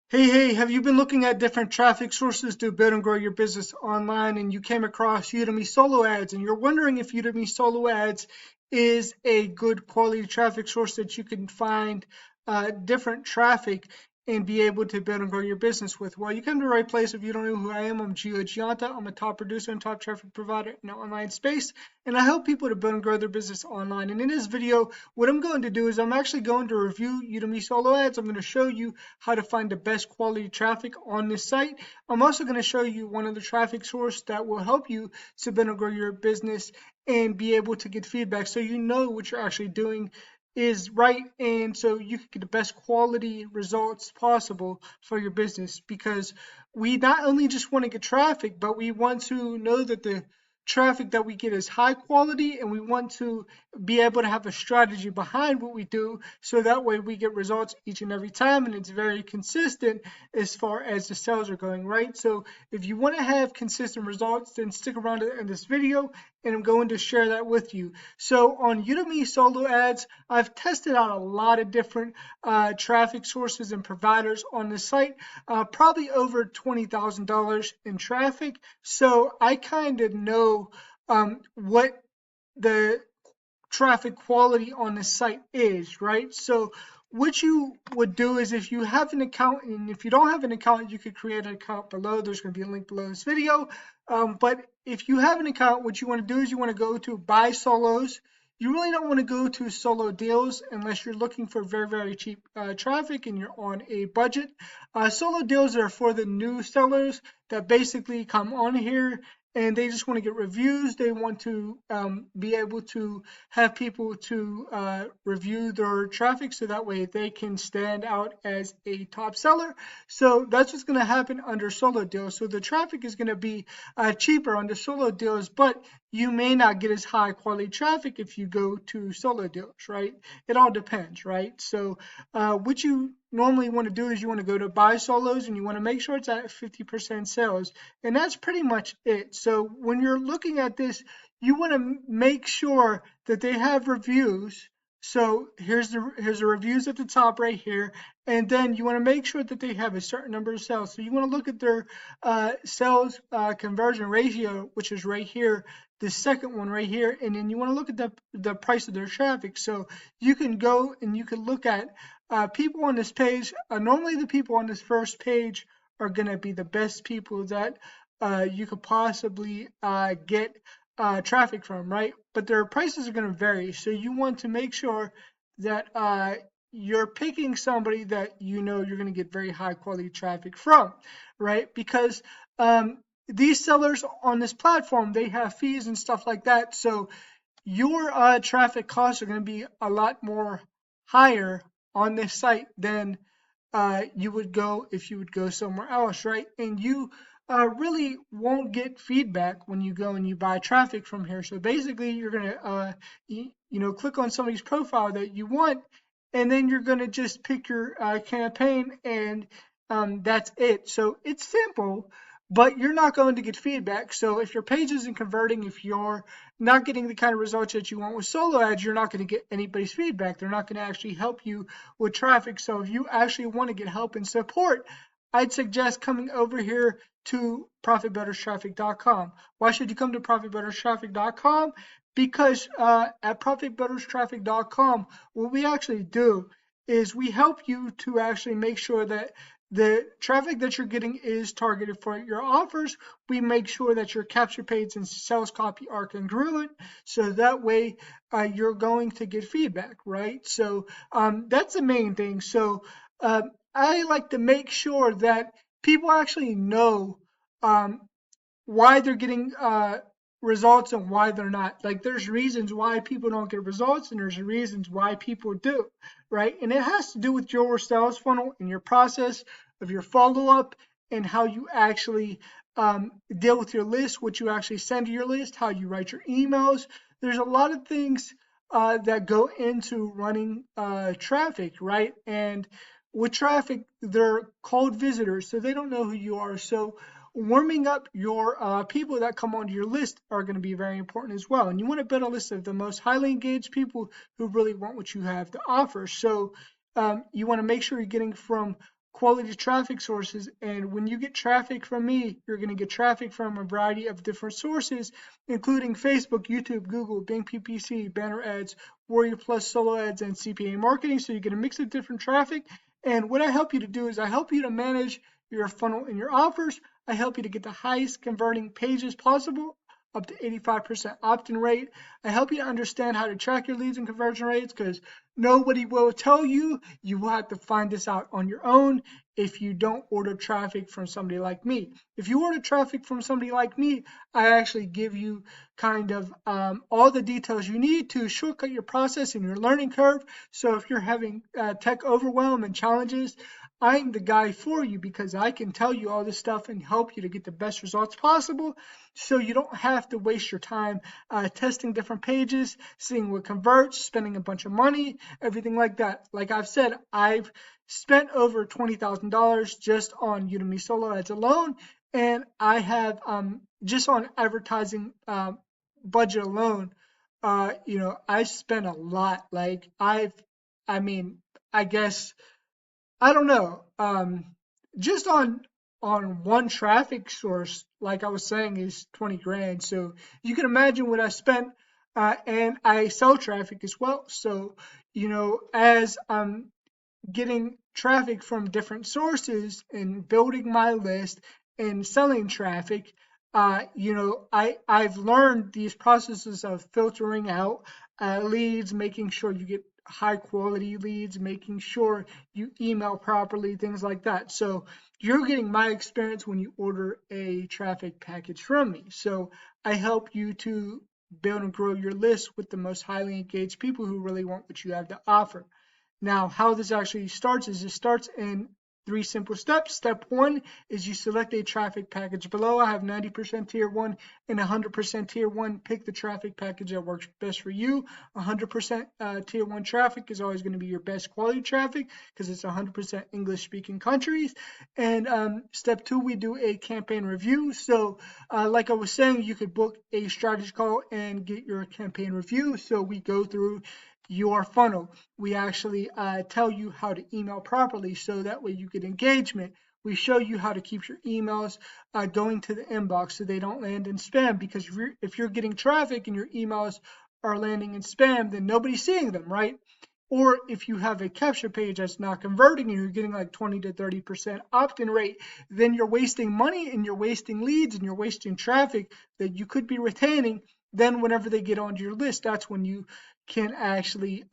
Hey, have you been looking at different traffic sources to build and grow your business online and you came across Udimi Solo Ads and you're wondering if Udimi Solo Ads is a good quality traffic source that you can find different traffic and be able to build and grow your business with? Well, you come to the right place. If you don't know who I am, I'm Gio Gianta. I'm a top producer and top traffic provider in the online space, and I help people to build and grow their business online. And in this video, what I'm going to do is I'm actually going to review Udemy Solo Ads. I'm going to show you how to find the best quality traffic on this site. I'm also going to show you one of the traffic source that will help you to better grow your business and be able to get feedback so you know what you're actually doing is right, and so you can get the best quality results possible for your business, because we not only just want to get traffic, but we want to know that the traffic that we get is high quality, and we want to be able to have a strategy behind what we do so that way we get results each and every time, and it's very consistent as far as the sales are going, right? So if you want to have consistent results, then stick around to the end of this video and I'm going to share that with you. So on Udemy Solo Ads, I've tested out a lot of different traffic sources and providers on the site, probably over $20,000 in traffic. So I kind of know what the traffic quality on the site is, right? So what you would do is, if you have an account, and if you don't have an account, you could create an account below. There's going to be a link below this video. But if you have an account, what you want to do is you want to go to buy solos. You really don't want to go to solo deals unless you're looking for very cheap traffic and you're on a budget. Solo deals are for the new sellers that basically come on here and they just want to get reviews. They want to be able to have people to review their traffic so that way they can stand out as a top seller. So that's what's going to happen under solo deals. So the traffic is going to be cheaper under solo deals, but you may not get as high quality traffic if you go to solo deals, right? It all depends, right? So what you normally want to do is you want to go to buy solos and you want to make sure it's at 50% sales, and that's pretty much it. So when you're looking at this, you want to make sure that they have reviews. So here's the reviews at the top right here, and then you want to make sure that they have a certain number of sales. So you want to look at their sales conversion ratio, which is right here, the second one right here, and then you want to look at the price of their traffic. So you can go and you can look at people on this page. Normally the people on this first page are going to be the best people that you could possibly get traffic from, right? But their prices are going to vary. So you want to make sure that you're picking somebody that you know you're going to get very high quality traffic from, right? Because these sellers on this platform, they have fees and stuff like that. So your traffic costs are going to be a lot more higher on this site than you would go if you would go somewhere else, right? And you really won't get feedback when you go and you buy traffic from here. So basically, you're gonna click on somebody's profile that you want, and then you're gonna just pick your campaign, and that's it. So it's simple, but you're not going to get feedback. So if your page isn't converting, if you're not getting the kind of results that you want with solo ads, you're not going to get anybody's feedback. They're not going to actually help you with traffic. So if you actually want to get help and support, I'd suggest coming over here to ProfitBuildersTraffic.com. Why should you come to ProfitBuildersTraffic.com? Because at ProfitBuildersTraffic.com, what we actually do is we help you to actually make sure that the traffic that you're getting is targeted for your offers. We make sure that your capture page and sales copy are congruent, so that way you're going to get feedback, right? So that's the main thing. So I like to make sure that people actually know why they're getting results and why they're not. Like, there's reasons why people don't get results and there's reasons why people do, right? And it has to do with your sales funnel and your process of your follow-up and how you actually deal with your list, what you actually send to your list, how you write your emails. There's a lot of things that go into running traffic, right? And with traffic, they're cold visitors, so they don't know who you are. So warming up your people that come onto your list are going to be very important as well. And you want to build a list of the most highly engaged people who really want what you have to offer. So you want to make sure you're getting from quality traffic sources. And when you get traffic from me, you're going to get traffic from a variety of different sources, including Facebook, YouTube, Google, Bing PPC, banner ads, Warrior Plus, solo ads, and CPA marketing. So you get a mix of different traffic. And what I help you to do is I help you to manage your funnel and your offers. I help you to get the highest converting pages possible, up to 85% opt-in rate. I help you to understand how to track your leads and conversion rates, because nobody will tell you. You will have to find this out on your own if you don't order traffic from somebody like me. If you order traffic from somebody like me, I actually give you kind of all the details you need to shortcut your process and your learning curve. So if you're having tech overwhelm and challenges, I'm the guy for you, because I can tell you all this stuff and help you to get the best results possible, so you don't have to waste your time testing different pages, seeing what converts, spending a bunch of money, everything like that. Like I've said, I've spent over $20,000 just on Udimi Solo Ads alone, and I have just on advertising budget alone, I spent a lot. Like I mean, I guess I don't know. Just on one traffic source, like I was saying, is 20 grand. So you can imagine what I spent, and I sell traffic as well. So as I'm getting traffic from different sources and building my list and selling traffic, I've learned these processes of filtering out leads, making sure you get high quality leads, making sure you email properly, things like that. So you're getting my experience when you order a traffic package from me. So I help you to build and grow your list with the most highly engaged people who really want what you have to offer. Now, how this actually starts is it starts in 3 simple steps. Step 1 is you select a traffic package below. I have 90% tier 1 and 100% tier 1. Pick the traffic package that works best for you. 100% tier 1 traffic is always going to be your best quality traffic, because it's 100% English speaking countries. And step 2, we do a campaign review. So like I was saying, you could book a strategy call and get your campaign review. So we go through your funnel. We actually tell you how to email properly, so that way you get engagement. We show you how to keep your emails going to the inbox so they don't land in spam, because if you're getting traffic and your emails are landing in spam, then nobody's seeing them, right? Or if you have a capture page that's not converting and you're getting like 20 to 30% opt-in rate, then you're wasting money and you're wasting leads and you're wasting traffic that you could be retaining. Then whenever they get onto your list, that's when you can actually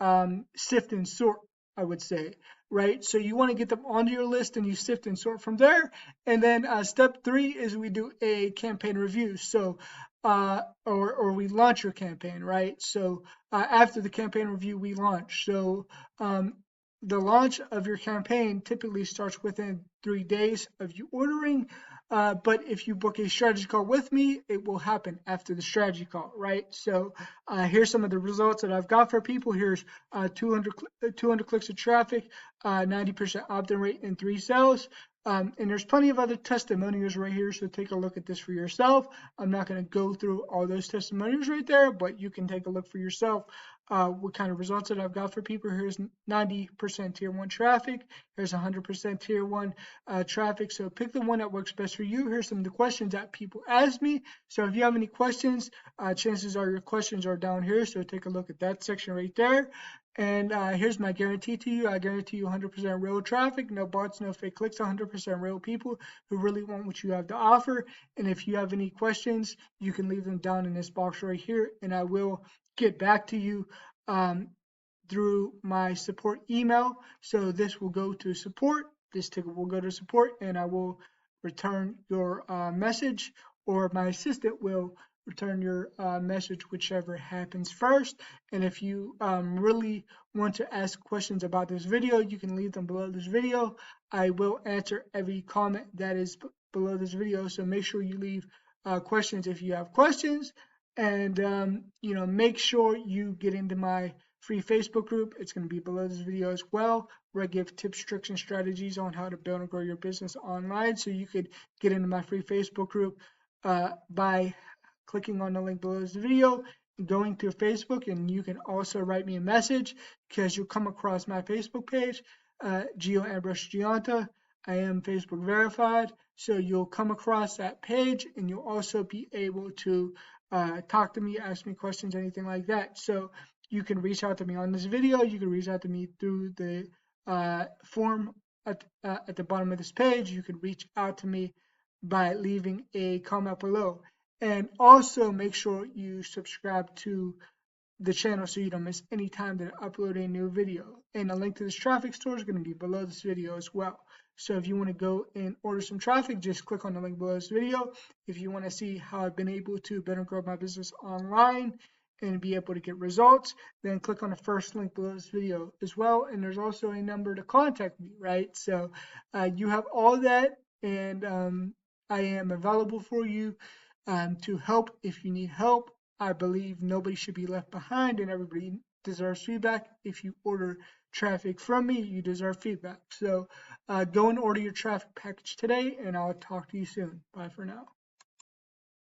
sift and sort, I would say, right? So you want to get them onto your list and you sift and sort from there. And then step 3 is we do a campaign review. So or we launch your campaign, right? So after the campaign review, we launch. So the launch of your campaign typically starts within 3 days of you ordering. But if you book a strategy call with me, it will happen after the strategy call, right? So here's some of the results that I've got for people. Here's 200 clicks of traffic, 90% opt-in rate, and 3 sales. And there's plenty of other testimonials right here, so take a look at this for yourself. I'm not going to go through all those testimonials right there, but you can take a look for yourself what kind of results that I've got for people. Here's 90% tier 1 traffic. Here's 100% tier 1 traffic. So pick the one that works best for you. Here's some of the questions that people ask me. So if you have any questions, chances are your questions are down here. So take a look at that section right there. And here's my guarantee to you. I guarantee you 100% real traffic, no bots, no fake clicks, 100% real people who really want what you have to offer. And if you have any questions, you can leave them down in this box right here, and I will get back to you through my support email. So this will go to support. This ticket will go to support, and I will return your message, or my assistant will return your message, whichever happens first. And if you really want to ask questions about this video, you can leave them below this video. I will answer every comment that is below this video, so make sure you leave questions if you have questions. And make sure you get into my free Facebook group. It's going to be below this video as well, where I give tips, tricks, and strategies on how to build and grow your business online. So you could get into my free Facebook group by clicking on the link below this video, going to Facebook, and you can also write me a message, because you'll come across my Facebook page, Gio Ambrose Gianta. I am Facebook verified, so you'll come across that page, and you'll also be able to talk to me, ask me questions, anything like that. So you can reach out to me on this video. You can reach out to me through the form at the bottom of this page. You can reach out to me by leaving a comment below. And also make sure you subscribe to the channel so you don't miss any time that I upload a new video. And a link to this traffic store is going to be below this video as well. So if you want to go and order some traffic, just click on the link below this video. If you want to see how I've been able to better grow my business online and be able to get results, then click on the first link below this video as well. And there's also a number to contact me, right? So you have all that, and I am available for you to help if you need help. I believe nobody should be left behind, and everybody deserves feedback. If you order traffic from me, you deserve feedback. So go and order your traffic package today, and I'll talk to you soon. Bye for now.